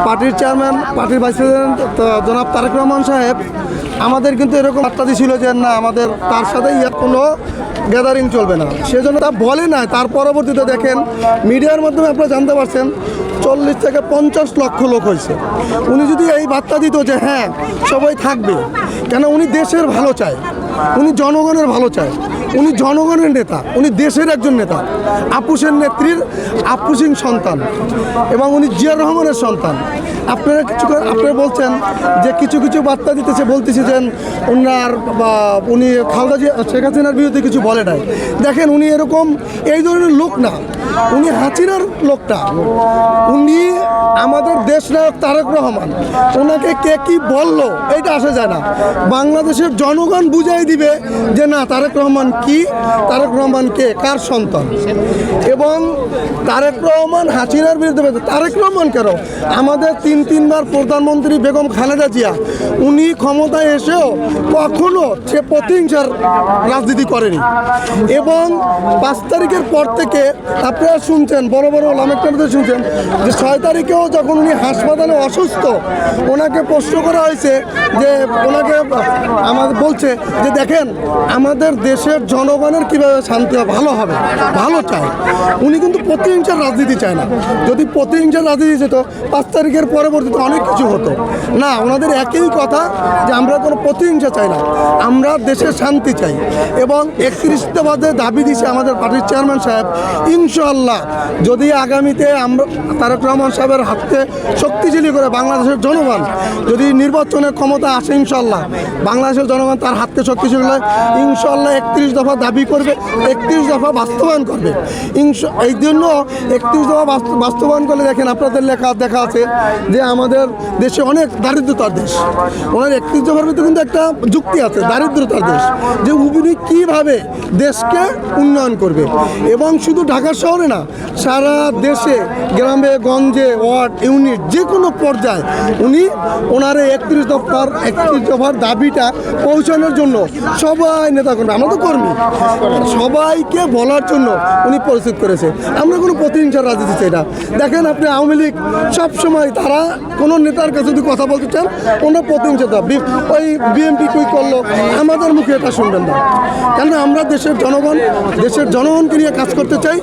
পার্টির চেয়ারম্যান, পার্টির vice president জনাব তারেক রহমান সাহেব আমাদের কিন্তু এরকম বার্তা দিয়েছিল যে না, আমাদের তার সাথে কোনো গ্যাদারিং চলবে না। সেজন্য তা বলে না, তার পরবর্তীতে দেখেন মিডিয়ার মাধ্যমে আপনারা জানতে পারছেন 40 থেকে 50 লক্ষ লোক হয়েছে। উনি যদি এই বার্তা দিত যে হ্যাঁ সবাই থাকবে, কেন উনি দেশের ভালো চায়, উনি জনগণের ভালো চায়, উনি জনগণের নেতা, উনি দেশের একজন নেতা, আপুসের নেত্রীর আপুসিং সন্তান এবং উনি জিয়াউর রহমানের সন্তান। আপনারা আপনারা বলছেন যে কিছু কিছু বার্তা দিতেছে, বলতেছে যে উনি খালেদা জিয়া শেখ হাসিনার বিরুদ্ধে কিছু বলে নাই। দেখেন উনি এরকম এই ধরনের লোক না, উনি হাসিনার লোকটা। উনি আমাদের দেশ নায়ক তারেক রহমান, ওনাকে কে কি বললো এইটা আসা যায় না। বাংলাদেশের জনগণ বুঝাই দিবে যে না তারেক রহমান কি, তারেক রহমান কে, কার সন্তান। এবং তারেক রহমান হাসিনার বিরুদ্ধে, তারেক রহমান কেন, আমাদের তিনবার প্রধানমন্ত্রী বেগম খালেদা জিয়া উনি ক্ষমতায় এসেও কখনো সে প্রতিহিংসার রাজনীতি করেনি। এবং 5 তারিখের পর থেকে আপনারা শুনছেন, বড় বড় ওলামায়ে শুনছেন যে 6 তারিখেও যখন উনি হাসপাতালে অসুস্থ, ওনাকে প্রশ্ন করা হয়েছে যে ওনাকে আমাদের বলছে যে দেখেন আমাদের দেশের জনগণের কীভাবে শান্তি ভালো হবে, ভালো চায়। উনি কিন্তু প্রতিহিংসার রাজনীতি চায় না। যদি প্রতিহিংসার রাজনীতি যেত 5 তারিখের পরবর্তীতে অনেক কিছু হতো না। ওনাদের একই কথা যে আমরা কোনো প্রতিহিংসা চাই না, আমরা দেশের শান্তি চাই। এবং 31 দফাতে দাবি দিয়েছে আমাদের পার্টির চেয়ারম্যান সাহেব, ইনশাআল্লাহ যদি আগামীতে আমরা তারেক রহমান সাহেবের হাতে শক্তিশালী করে বাংলাদেশের জনগণ যদি নির্বাচনের ক্ষমতা আসে, ইনশাআল্লাহ বাংলাদেশের জনগণ তার হাতকে শক্তিশালী করে ইনশাআল্লাহ 31 দফা দাবি করবে, 31 দফা বাস্তবায়ন করবে। এই জন্য 31 দফা বাস্তবায়ন করলে দেখেন আপনাদের দেখা আছে যে আমাদের দেশে অনেক দারিদ্রতার দেশ। ওনার 31 দফার ভিতরে কিন্তু একটা যুক্তি আছে, দারিদ্রতার দেশ, যে উনি কীভাবে দেশকে উন্নয়ন করবে। এবং শুধু ঢাকা শহরে না, সারা দেশে গ্রামে গঞ্জে ওয়ার্ড ইউনিট যে কোনো পর্যায়ে উনি ওনার 31 দফার দাবিটা পৌঁছানোর জন্য সবাই নেতাকর্মী, আমরা তো কর্মী, সবাইকে বলার জন্য উনি প্রস্তুত করেছে। আমরা কোনো প্রতিহিংসার রাজনীতি চাই না। দেখেন আপনি আওয়ামী লীগ সবসময় তারা কোনো নেতার কাছে যদি কথা বলতে চান ওনারা প্রতিহিংসা, ওই বিএনপি কী করলো, আমাদের মুখে এটা শুনবেন না। কেন আমরা দেশের জনগণকে নিয়ে কাজ করতে চাই।